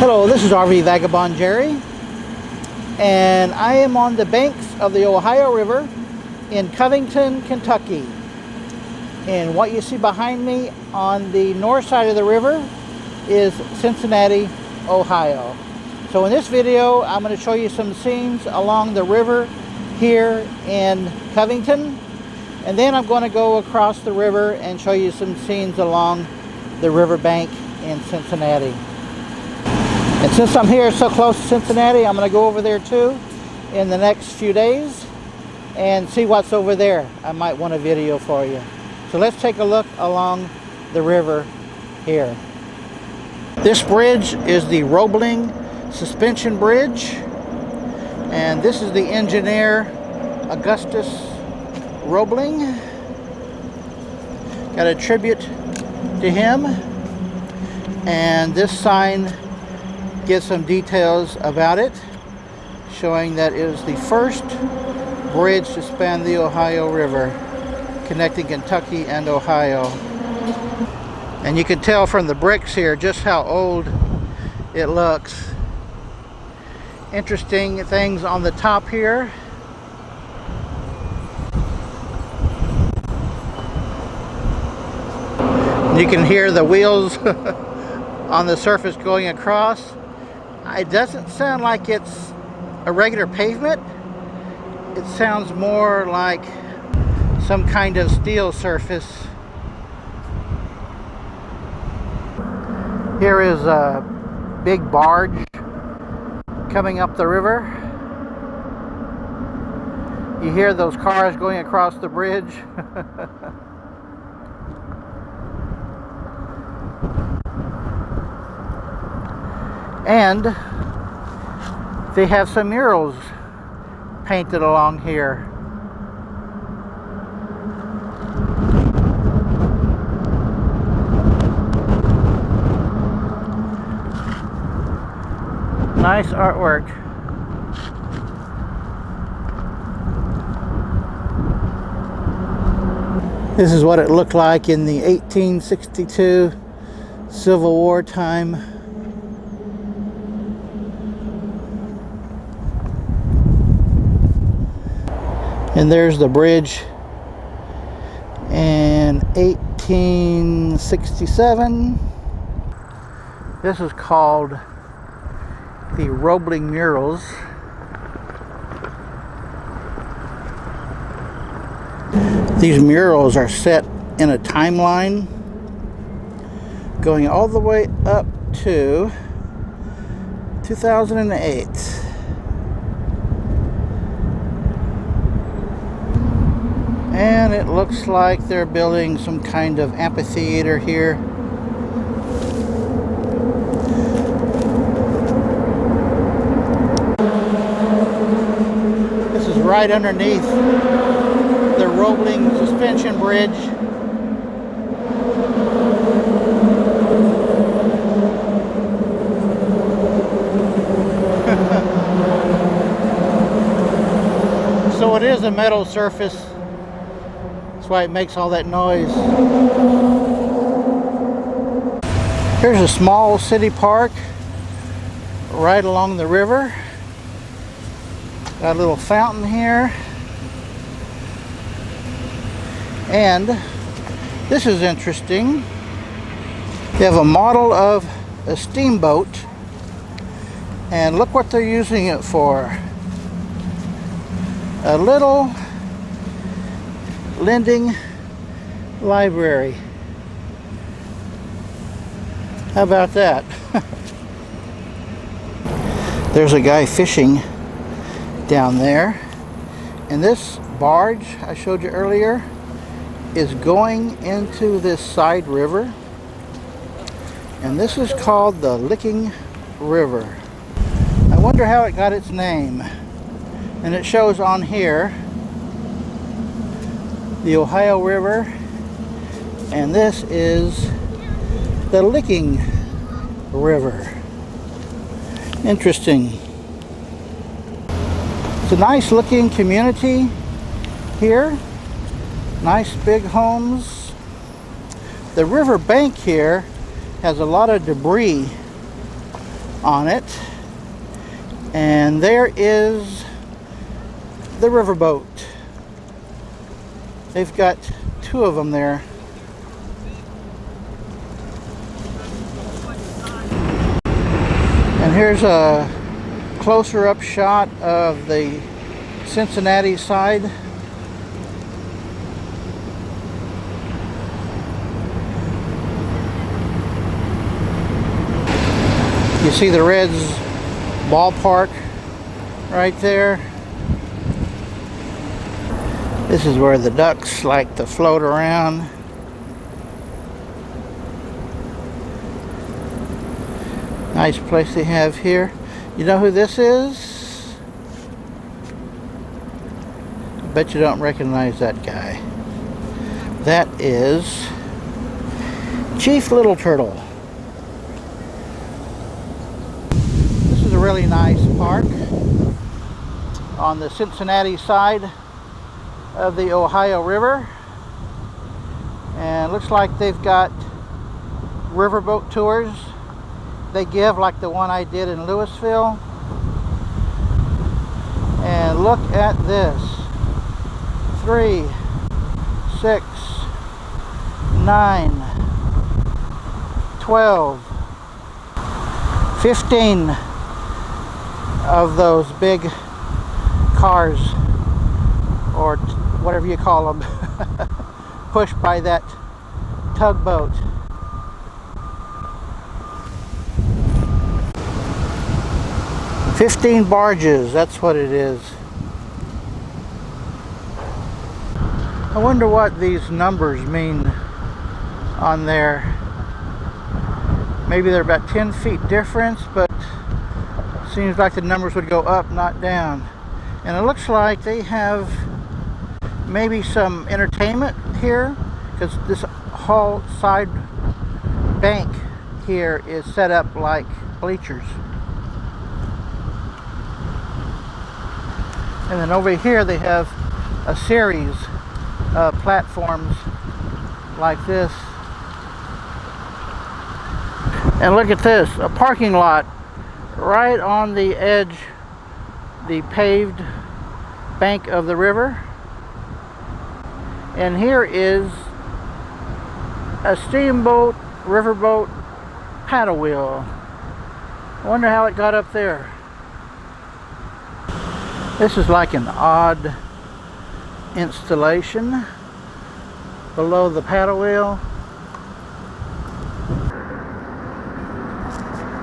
Hello, this is RV Vagabond Jerry, and I am on the banks of the Ohio River in Covington, Kentucky. And what you see behind me on the north side of the river is Cincinnati, Ohio. So in this video, I'm going to show you some scenes along the river here in Covington, and then I'm going to go across the river and show you some scenes along the riverbank in Cincinnati. And since I'm here so close to Cincinnati, I'm going to go over there too in the next few days and see what's over there. I might want a video for you. So let's take a look along the river here. This bridge is the Roebling suspension bridge, and this is the engineer Augustus Roebling. Got a tribute to him, and this sign gives some details about it, showing that it is the first bridge to span the Ohio River, connecting Kentucky and Ohio. And you can tell from the bricks here just how old it looks. Interesting things on the top here. You can hear the wheels on the surface going across. It doesn't sound like it's a regular pavement. It sounds more like some kind of steel surface. Here is a big barge coming up the river. You hear those cars going across the bridge. And they have some murals painted along here. Nice artwork. This is what it looked like in the 1862 Civil War time. And there's the bridge in 1867. This is called the Roebling Murals. These murals are set in a timeline going all the way up to 2008. And it looks like they're building some kind of amphitheater here. This is right underneath the Roebling suspension bridge. So it is a metal surface. That's why it makes all that noise. Here's a small city park right along the river. Got a little fountain here. And this is interesting. They have a model of a steamboat, and look what they're using it for. A little lending library. How about that? There's a guy fishing down there, and this barge I showed you earlier is going into this side river, and this is called the Licking River. I wonder how it got its name. And it shows on here the Ohio River, and this is the Licking River. Interesting. It's a nice looking community here. Nice big homes. The river bank here has a lot of debris on it. And there is the riverboat. They've got two of them there. And here's a closer up shot of the Cincinnati side. You see the Reds ballpark right there. This is where the ducks like to float around. Nice place they have here. You know who this is? I bet you don't recognize that guy. That is Chief Little Turtle. This is a really nice park on the Cincinnati side of the Ohio River. And it looks like they've got riverboat tours they give, like the one I did in Louisville. And look at this. 3, 6, 9, 12, 15 of those big cars, or whatever you call them, pushed by that tugboat. "15 barges, that's what it is. I wonder what these numbers mean on there. Maybe they're about 10 feet difference, but seems like the numbers would go up, not down. And it looks like they have maybe some entertainment here, because this whole side bank here is set up like bleachers. And then over here they have a series of platforms like this. And look at this, a parking lot right on the edge, the paved bank of the river. And here is a steamboat, riverboat paddle wheel. I wonder how it got up there. This is like an odd installation below the paddle wheel.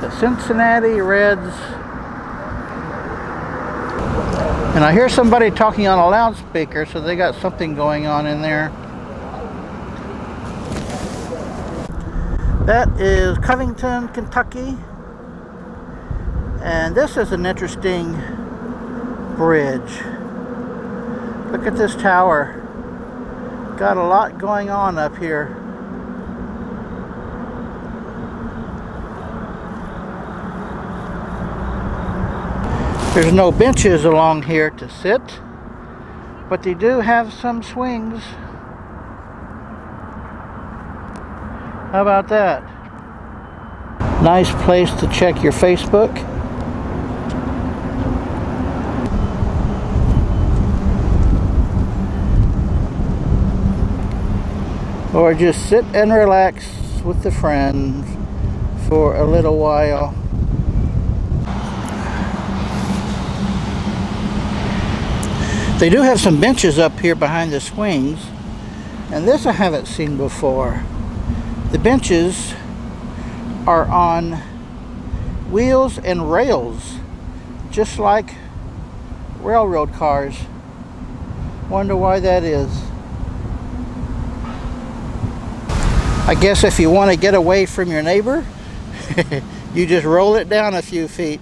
The Cincinnati Reds. And I hear somebody talking on a loudspeaker, so they got something going on in there. That is Covington, Kentucky. And this is an interesting bridge. Look at this tower. Got a lot going on up here. There's no benches along here to sit, but they do have some swings. How about that? Nice place to check your Facebook. Or just sit and relax with the friends for a little while. They do have some benches up here behind the swings, and this I haven't seen before. The benches are on wheels and rails, just like railroad cars. Wonder why that is. I guess if you want to get away from your neighbor, you just roll it down a few feet.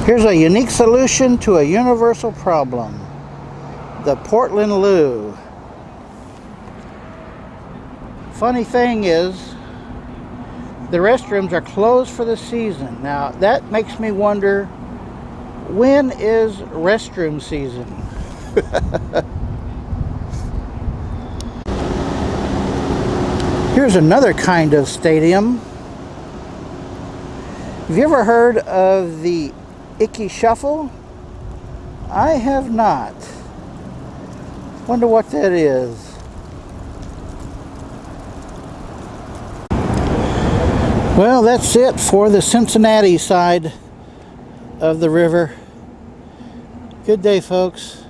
Here's a unique solution to a universal problem. The Portland Loo. Funny thing is, the restrooms are closed for the season. Now that makes me wonder, when is restroom season? Here's another kind of stadium. Have you ever heard of the Icky Shuffle? I have not. Wonder what that is. Well, that's it for the Cincinnati side of the river. Good day, folks.